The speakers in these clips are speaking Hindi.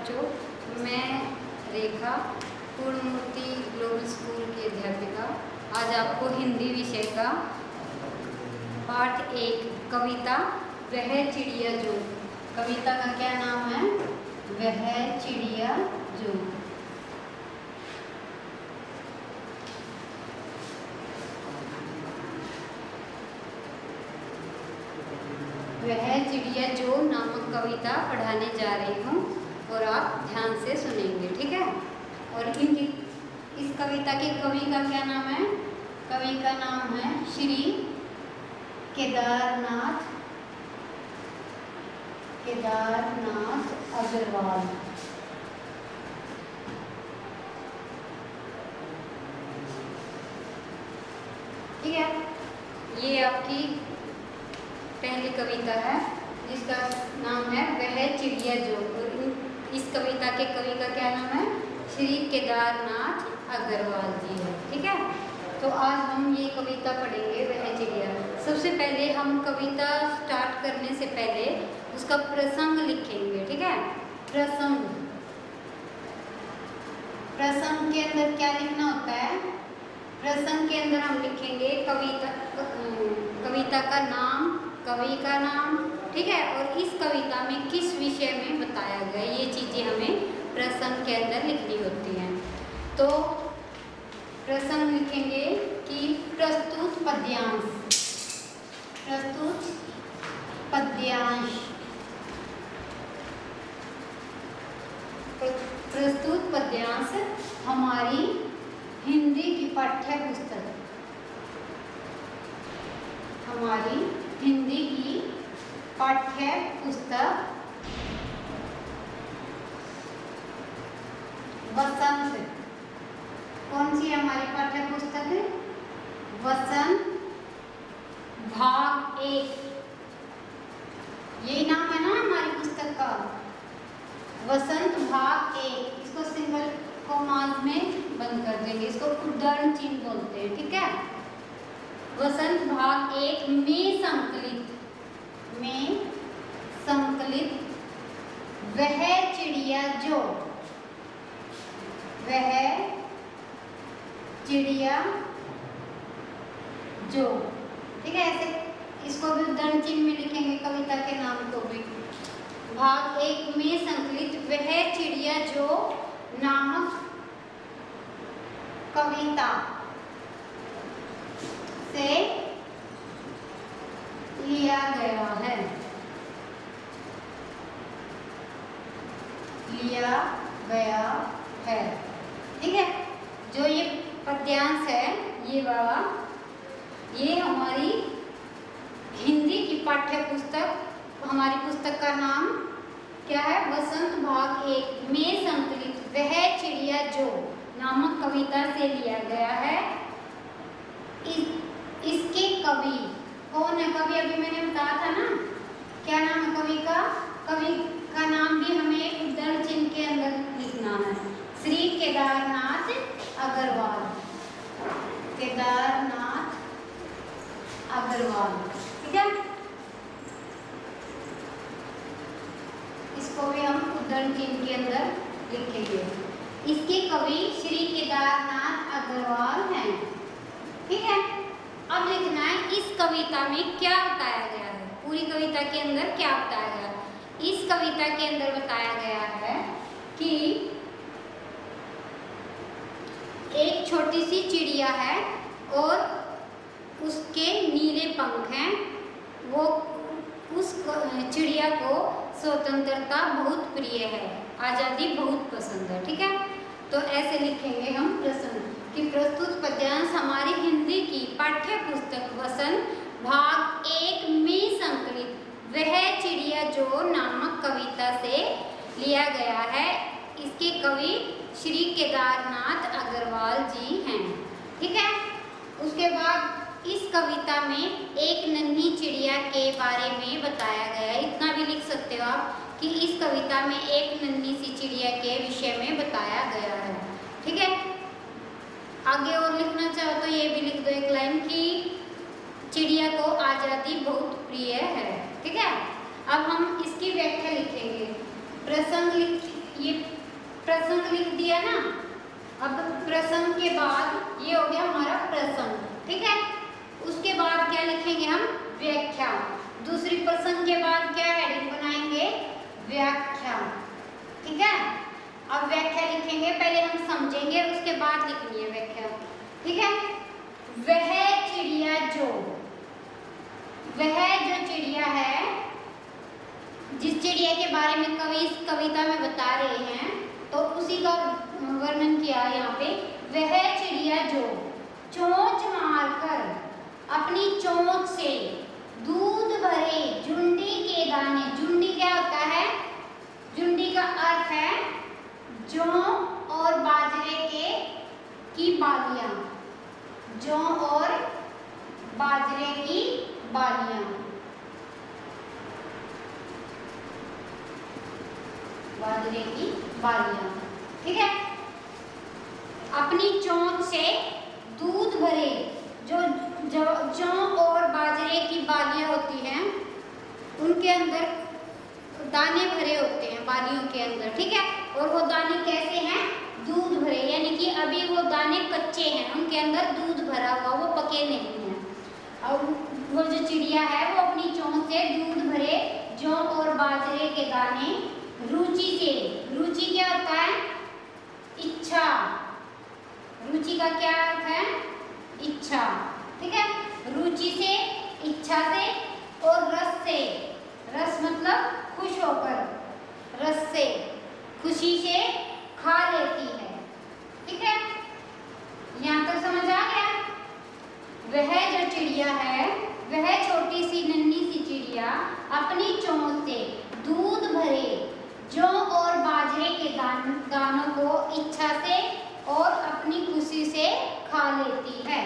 बच्चों, मैं रेखा पूर्णमूर्ति ग्लोबल स्कूल की अध्यापिका आज आपको हिंदी विषय का पाठ 1 कविता वह चिड़िया जो। कविता का क्या नाम है? वह चिड़िया जो। वह चिड़िया जो नामक कविता पढ़ाने जा रही हूँ और आप ध्यान से सुनेंगे, ठीक है। और इनकी इस कविता के कवि का क्या नाम है? कवि का नाम है श्री केदारनाथ अग्रवाल। ठीक है, ये आपकी पहली कविता है जिसका नाम है वह चिड़िया जो। और इस कविता के कवि का क्या नाम है? श्री केदारनाथ अग्रवाल जी है, ठीक है। तो आज हम ये कविता पढ़ेंगे वह चिड़िया। सबसे पहले हम कविता स्टार्ट करने से पहले उसका प्रसंग लिखेंगे, ठीक है। प्रसंग के अंदर क्या लिखना होता है? प्रसंग के अंदर हम लिखेंगे कविता का नाम, कवि का नाम, ठीक है, और इस कविता में किस विषय में बताया गया, ये चीजें हमें प्रसंग के अंदर लिखनी होती हैं। तो प्रसंग लिखेंगे कि प्रस्तुत पद्यांश हमारी हिंदी की पाठ्य पुस्तक, वसंत। कौन सी हमारी पाठ्य पुस्तक है? वसंत भाग 1। यही नाम है ना हमारी पुस्तक का, वसंत भाग 1। इसको सिंगल कोमास में बंद कर देंगे, इसको उद्धरण चिन्ह बोलते हैं, ठीक है। वसंत भाग 1 में संकलित वह चिड़िया जो, ठीक है। ऐसे इसको भी उद्धरण चिन्ह में लिखेंगे, कविता के नाम को भी। भाग 1 में संकलित वह चिड़िया जो नामक कविता से लिया गया है, ठीक है। जो ये पद्यांश है, ये हमारी हिंदी की पाठ्य पुस्तक, हमारी पुस्तक का नाम क्या है? वसंत भाग 1 में संकलित वह चिड़िया जो नामक कविता से लिया गया है। इसके कवि कौन है? कवि अभी मैंने बताया था ना, क्या नाम है कवि का? कवि का नाम भी हमें एक उद्धरण चिन्ह के अंदर लिखना है, श्री केदारनाथ अग्रवाल। ठीक है, इसको भी हम उद्धरण चिन्ह के अंदर लिखेंगे। इसके कवि श्री केदारनाथ अग्रवाल हैं, ठीक है। अब लिखना है इस कविता में क्या बताया गया है, पूरी कविता के अंदर क्या बताया गया है। इस कविता के अंदर बताया गया है कि एक छोटी सी चिड़िया है और उसके नीले पंख हैं। वो उस चिड़िया को स्वतंत्रता बहुत प्रिय है, आज़ादी बहुत पसंद है, ठीक है। तो ऐसे लिखेंगे हम प्रसंग कि प्रस्तुत पद्यांश हमारी हिंदी की पाठ्य पुस्तक वसंत भाग 1 में संकलित वह चिड़िया जो नामक कविता से लिया गया है। इसके कवि श्री केदारनाथ अग्रवाल जी हैं, ठीक है। उसके बाद इस कविता में एक नन्ही चिड़िया के बारे में बताया गया है। इतना भी लिख सकते हो आप कि इस कविता में एक नन्ही सी चिड़िया के विषय में बताया गया है, ठीक है। आगे और लिखना चाहो तो ये भी लिख दो एक लाइन कि चिड़िया को आज़ादी बहुत प्रिय है, ठीक है। अब हम इसकी व्याख्या लिखेंगे। प्रसंग ये प्रसंग लिख दिया ना। अब प्रसंग के बाद ये हो गया हमारा प्रसंग, ठीक है। उसके बाद क्या लिखेंगे हम? व्याख्या। दूसरी प्रसंग के बाद क्या हेडिंग बनाएंगे? व्याख्या, ठीक है। अब व्याख्या लिखेंगे, पहले हम समझेंगे उसके बाद लिखनी है व्याख्या, ठीक है। वह चिड़िया जो, वह जो चिड़िया है, जिस चिड़िया के बारे में कवि इस कविता में बता रहे हैं, तो उसी का वर्णन किया यहाँ पे। वह चिड़िया जो चोंच मारकर अपनी चोंच से दूध भरे जुंडी के दाने, जुंडी क्या होता है? जुंडी का अर्थ है जौ और बाजरे की बालियां, जौ और बाजरे की बालियां, बाजरे की बालियां, ठीक है। अपनी चोंच से दूध भरे, जो जौ और बाजरे की बालियां होती हैं, उनके अंदर दाने भरे होते हैं, बालियों के अंदर, ठीक है। और वो दाने कैसे हैं? दूध भरे, यानी कि अभी वो दाने कच्चे हैं, उनके अंदर दूध भरा हुआ, वो पके नहीं हैं। और वो जो चिड़िया है वो अपनी चोंच से दूध भरे जौ और बाजरे के दाने रुचि से, रुचि क्या होता है? इच्छा, रुचि का क्या अर्थ है? इच्छा, ठीक है। रुचि से, इच्छा से और रस से, रस मतलब खुश होकर, रस से, खुशी से खा लेती है, ठीक है। यहाँ तक समझ आ गया? वह जो चिड़िया है, वह छोटी सी नन्ही सी चिड़िया अपनी चोंच से दूध भरे जौ और बाजरे के दानों को इच्छा से और अपनी खुशी से खा लेती है।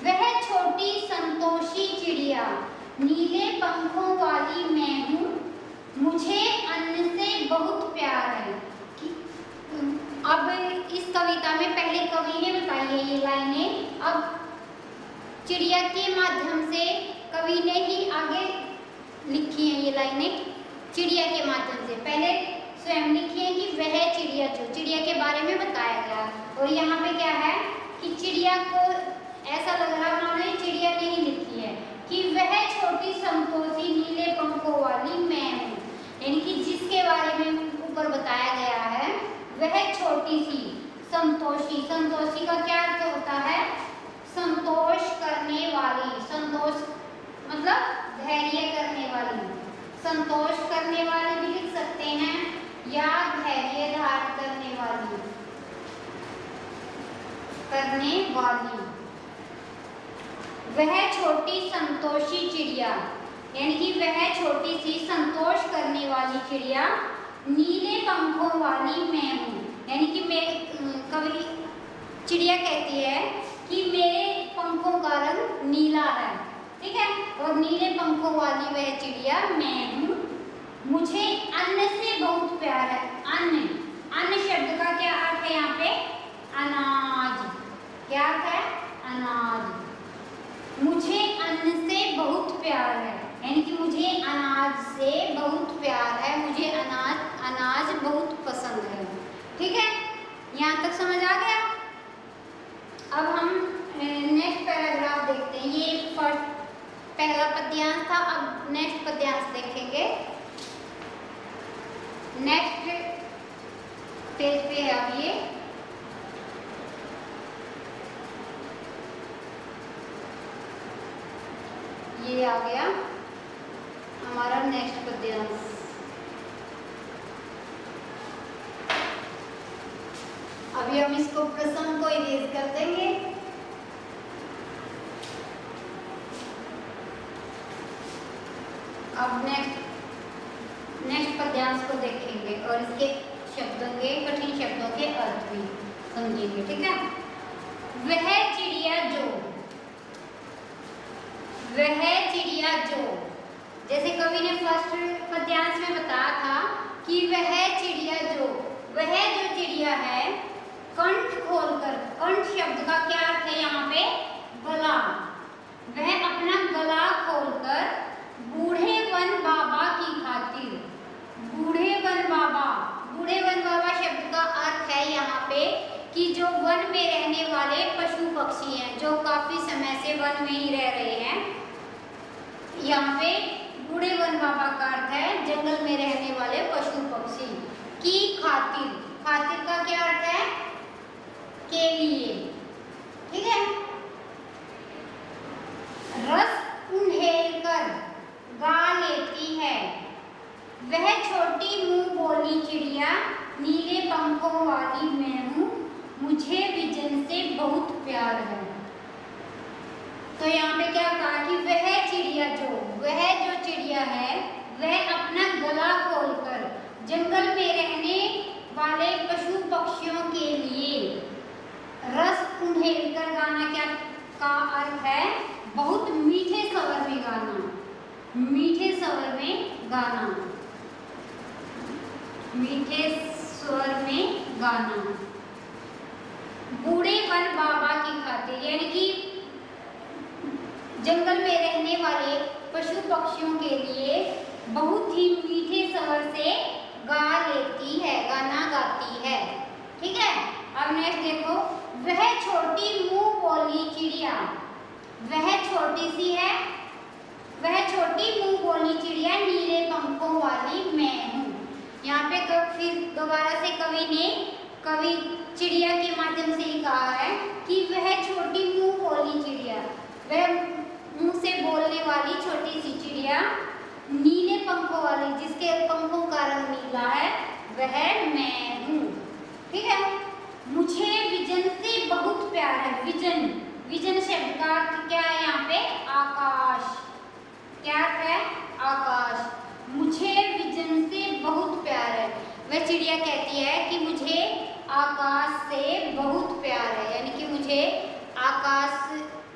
वह छोटी संतोषी चिड़िया नीले पंखों वाली मैं हूँ, मुझे अन्न से बहुत प्यार है। अब इस कविता में पहले कवि ने बताई है ये लाइनें, अब चिड़िया के माध्यम से कवि ने ही आगे लिखी है ये लाइनें, चिड़िया के माध्यम से। पहले स्वयं लिखी है कि वह चिड़िया जो, चिड़िया के बारे में बताया गया, और यहाँ पे क्या है कि चिड़िया को ऐसा लग रहा है उन्होंने चिड़िया ने ही लिखी है कि वह छोटी संतोषी नीले पंखों वाली मैं हूँ, यानी कि जिसके बारे में ऊपर बताया गया है वह छोटी सी संतोषी, संतोषी का क्या अर्थ होता है? संतोष करने वाली, संतोष मतलब धैर्य करने वाली, संतोष करने वाली भी लिख सकते हैं या धैर्य धारण करने वाली, करने वाली। वह छोटी संतोषी चिड़िया, यानी कि वह छोटी सी संतोष करने वाली चिड़िया नीले पंखों वाली मैं हूँ, यानी कि मैं, कवि चिड़िया कहती है कि मेरे पंखों का रंग नीला है, ठीक है, और नीले पंखों वाली वह चिड़िया मैं हूँ, मुझे अन्न से बहुत प्यार है। अन्न, अन्न शब्द का क्या अर्थ है यहाँ पे? अनाज, क्या अर्थ है? अनाज। मुझे अन्न से बहुत प्यार है, यानी कि मुझे अनाज से बहुत प्यार है, मुझे अनाज बहुत पसंद है, ठीक है। यहाँ तक समझ आ गया? अब हम नेक्स्ट पैराग्राफ देखते हैं। ये पहला पद्यांश था, अब नेक्स्ट पद्यांश देखेंगे। नेक्स्ट पेज पे है अब ये आ गया हमारा नेक्स्ट पद्यांश। अभी हम इसको प्रसंग को इरेज कर देंगे। अब नेक्स्ट पद्यांश को देखेंगे और इसके शब्दों के, कठिन शब्दों के अर्थ भी समझेंगे, ठीक है। वह चिड़िया जो, वह चिड़िया जो, जैसे कवि ने फर्स्ट पद्यांश में बताया था कि वह चिड़िया जो, वह जो चिड़िया है कंठ खोलकर, कंठ शब्द का क्या अर्थ है यहाँ पे? गला। वह अपना गला खोलकर बूढ़े वन बाबा की खातिर, बूढ़े वन बाबा, बूढ़े काफी समय से वन में ही रह रहे हैं। यहाँ पे बूढ़े वन बाबा का अर्थ है जंगल में रहने वाले पशु पक्षी की खातिर। खातिर का क्या अर्थ है? के लिए। ठीक है। रस उंडेल कर गा लेती है, वह छोटी मुंह बोली चिड़िया, नीले पंखों वाली मैं हूँ, मुझे विजन से बहुत प्यार है। तो यहाँ पे क्या कहा कि वह जो चिड़िया है वह अपना गला खोलकर जंगल में रहने वाले पशु पक्षियों के लिए रस उंडेल कर गाना क्या का अर्थ है? बहुत मीठे स्वर में गाना। मीठे स्वर में गाना। मीठे स्वर में गाना। बूढ़े वन बाबा की खातिर, यानी कि जंगल में रहने वाले पशु पक्षियों के लिए बहुत ही मीठे स्वर से गा लेती है, गाना गाती है। ठीक है। अब नेक्स्ट देखो, वह छोटी मुंह बोली चिड़िया, वह छोटी सी है, वह छोटी मुंह बोली चिड़िया, नीले पंखों वाली मैं हूँ। यहाँ पे फिर दोबारा से कवि चिड़िया के माध्यम से ही कहा है कि वह छोटी मुंह बोली चिड़िया, वह मुंह से बोलने वाली छोटी सी चिड़िया, नीले पंखों वाली, जिसके पंखों का रंग नीला है, वह मैं हूँ। ठीक है। मुझे विजन से बहुत प्यार है। विजन, विजन शब्द का अर्थ क्या है यहाँ पे? आकाश। क्या है? आकाश। मुझे विजन से बहुत प्यार है। वह चिड़िया कहती है कि मुझे आकाश से बहुत प्यार है, यानी कि मुझे आकाश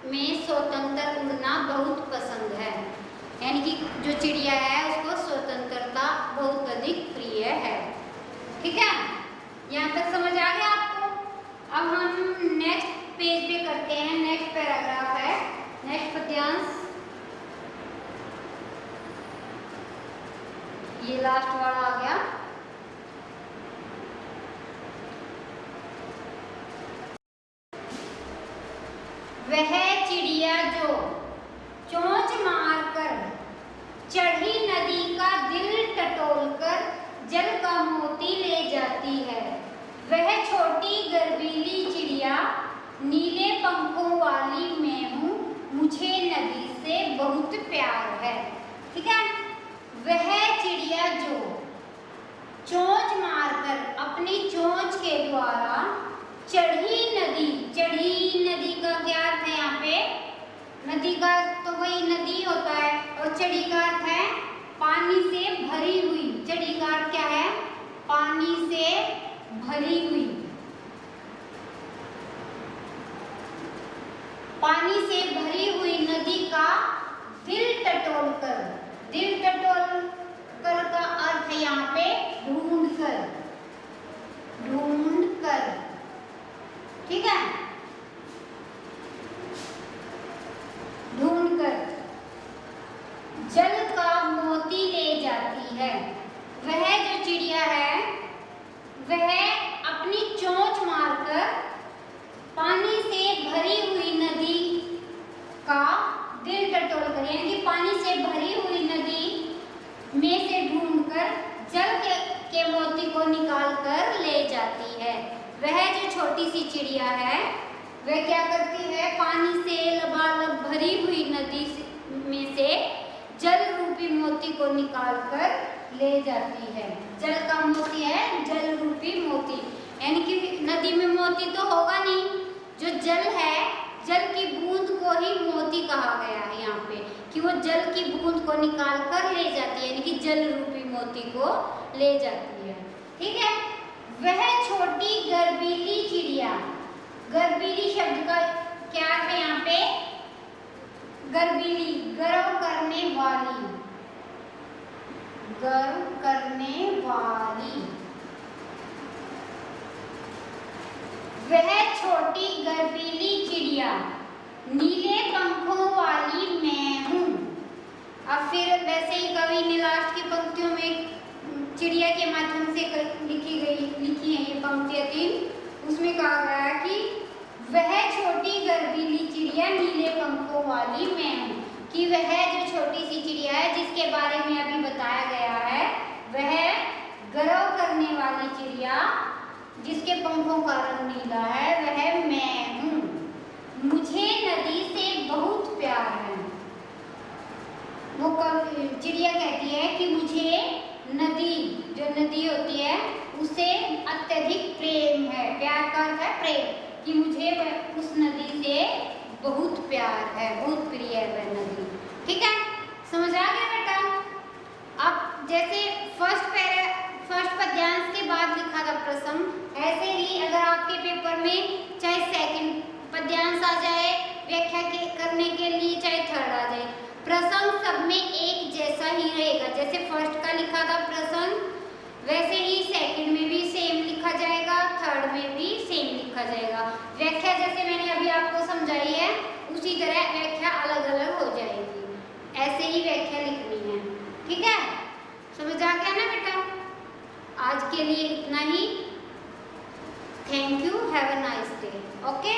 में स्वतंत्र उड़ना बहुत पसंद है। यानी कि जो चिड़िया है उसको स्वतंत्रता बहुत अधिक प्रिय है। ठीक है। यहाँ तक समझ आ गया आपको? अब हम नेक्स्ट पेज पे करते हैं। नेक्स्ट पैराग्राफ है, नेक्स्ट पद्यांश, ये लास्ट वाला आ गया। वह चिड़िया जो चोंच मारकर चढ़ी नदी का दिल टटोलकर जल का मोती ले जाती है, वह छोटी गर्वीली चिड़िया, नीले पंखों वाली मैं हूँ, मुझे नदी से बहुत प्यार है। ठीक है। वह चिड़िया जो चोंच मारकर, अपनी चोंच के द्वारा चढ़ी नदी का क्या अर्थ है यहाँ पे? नदी का तो वही नदी होता है, और चढ़ी का अर्थ है पानी से भरी हुई। चढ़ी का अर्थ क्या है? पानी से भरी हुई। पानी से भरी हुई नदी का दिल टटोल कर, दिल टटोल कर का अर्थ है यहाँ पे ढूंढ कर, ढूंढ कर। ठीक है। ढूंढ कर जल का मोती ले जाती है। वह जो चिड़िया है वह अपनी चोंच मारकर पानी से भरी हुई नदी का दिल टटोल कर, यानी कि पानी से भरी हुई नदी में से ढूंढकर जल के मोती को निकाल कर ले जाती है। वह जो छोटी सी चिड़िया है वह क्या करती है? पानी से लबालब भरी हुई नदी में से जल रूपी मोती को निकाल कर ले जाती है। जल का मोती है जल रूपी मोती, यानी कि नदी में मोती तो होगा नहीं, जो जल है, जल की बूंद को ही मोती कहा गया है यहाँ पे, कि वो जल की बूंद को निकाल कर ले जाती है, यानी कि जल रूपी मोती को ले जाती है। ठीक है। वह छोटी गर्वीली चिड़िया, गर्वीली शब्द का क्या है यहाँ पे? गर्वीली, गर्व करने वाली, गर्व करने वाली। वह छोटी गर्वीली चिड़िया, नीले पंखों वाली मैं हूँ। अब फिर वैसे ही कवि ने लास्ट की पंक्तियों में चिड़िया के माध्यम से लिखी है ये पंक्तियाँ तीन, उसमें कहा गया कि वह छोटी गर्वीली चिड़िया पंखों वाली मैं हूँ। कि वह जो छोटी सी चिड़िया है जिसके बारे में अभी बताया गया है, वह गर्व करने वाली चिड़िया जिसके पंखों का रंग नीला है, वह मैं हूँ। मुझे नदी से बहुत प्यार है। वो चिड़िया कहती है कि मुझे नदी, जो नदी होती है, उसे अत्यधिक प्रेम है। प्यार का अर्थ है प्रेम, कि मुझे उस नदी से बहुत प्यार है, बहुत प्रिय है वह नदी। ठीक है, समझ आ गया बेटा? अब जैसे फर्स्ट पद्यांश के बाद लिखा था प्रसंग, ऐसे ही अगर आपके पेपर में चाहे सेकंड पद्यांश आ जाए व्याख्या करने के लिए, चाहे थर्ड आ जाए, प्रसंग सब में एक जैसा ही रहेगा। जैसे फर्स्ट का लिखा था प्रसंग, वैसे ही सेकंड में भी सेम लिखा जाएगा, थर्ड में भी सेम लिखा जाएगा। व्याख्या जैसे मैंने अभी आपको समझाई है, उसी तरह व्याख्या अलग अलग हो जाएगी। ऐसे ही व्याख्या लिखनी है। ठीक है, समझ आ गया ना बेटा? आज के लिए इतना ही। Thank you, have a nice day. Okay.